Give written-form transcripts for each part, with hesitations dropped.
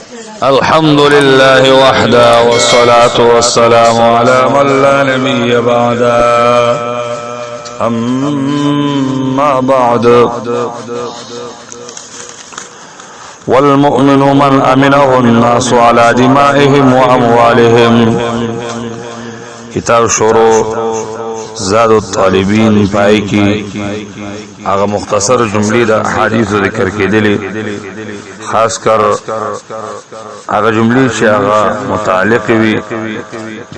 الحمد لله وحده والصلاة والسلام على من لا نبي بعده أما بعد والمؤمن من أمنه الناس على دمائهم وأموالهم کتاب شروع زاد الطالبین پای کی هغه مختصر جملې د احادیث ذکر کېدلې خاص کر هغه جملې چې هغه متعلق وي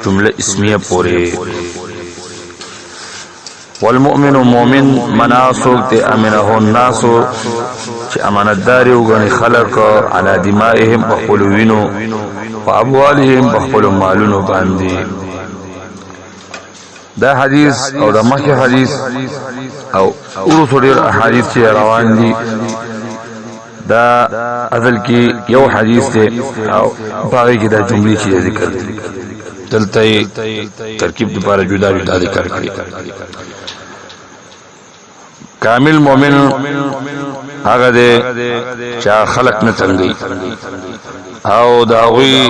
جمله اسمیه پورې والمؤمن مؤمن مناسوک ته امنه الناس چې امانتداري وګڼي خلق علی دمائهم بخلوینو او اموالهم بخلو مالونو باندې دا حدیث او دا مخی حدیث او ورسو دیر احادیث چی روان دی دا اصل کی یو حدیث تے او باقی کی دا جملی چی ذکر دی دلتا ترکیب دی پارا جدا جدا ذکر کری کامل مومن آگا دے چا خلق نتنگی او دا غوی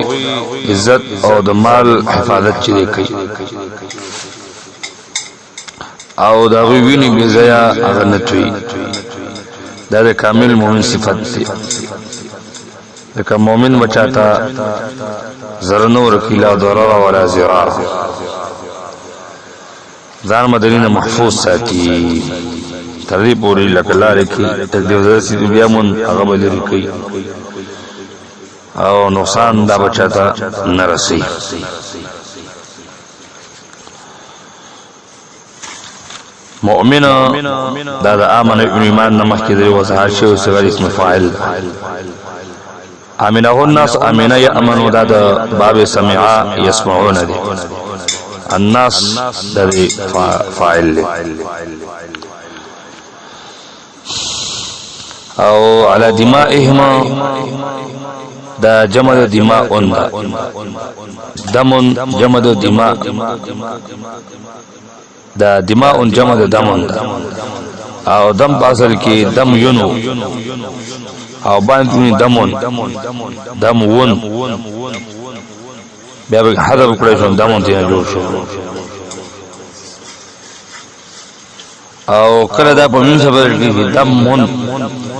عزت او دا مال حفاظت چی دے کئی او دا غوی ویني بزیا اغنتوی دا دا کامل مومن صفت دی لکه مومن بچاتا زرنو رکیلا ضرر ولا زرار ځان مدنین محفوظ ساتي تردی پوری لکه لاره کی تقدیر درسی بیا مون هغه بدل کی او نقصان دا بچاتا نرسی مؤمن دا آمن ابن ایمان نمخ کی دری وضحات شو صغر اسم فاعل آمنه الناس آمنه یأمنو دا باب سمعا یسمعون دی الناس دا دی فاعل دی او على دمائهم دا جمع دماء دم جمع دماء دا دماء جمع دم او دم باصل کی دم ینو او باندې دم ون بیا به حذف کړی شو دمون ته جوړ شو او کله دا په من سبب کې دم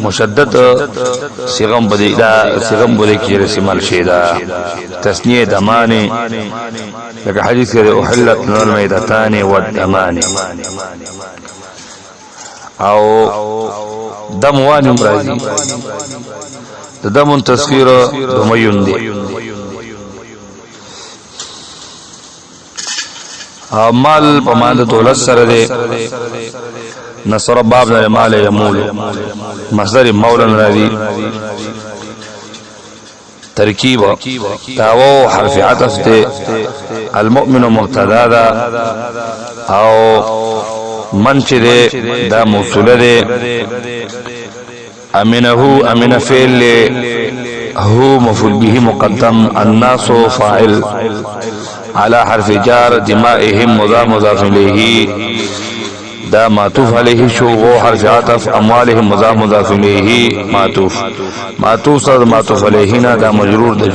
مشدد صيغه بدیدا صيغه بده کې رسمال شیدا تسنیه دمانه لکه حدیث کې احلت من المیتتان والدمان او دم وانی مرادی د دم تذکیر دمیون دی مال پماند دولت سره دی نصر باب نه مال یمول مصدر مولا راضی ترکیب تاو حرف عطف دی المؤمن مبتدا دا او من چې دی دا موصوله دی امنه امن فعل هو مفعول به مقدم الناس فاعل على حرف جار دمائهم مضاف الیه دا معطوف علیه شو و حرف عطف اموالهم مضاف الیه معطوف سره معطوف علیه نه دا مجرور د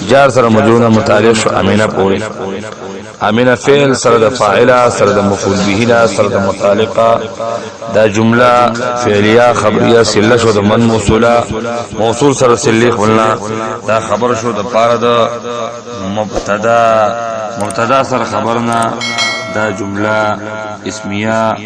جار سره مجرور متعلق شو امینه پوری امینه فعل سره د فاعل سره د مفعول به سره د متعلقه دا جمله فعلیه خبریه سله شو د من موصول سره سله قلنا دا خبر شو د پاره د مبتدا سره خبرنا دا جمله اسمیه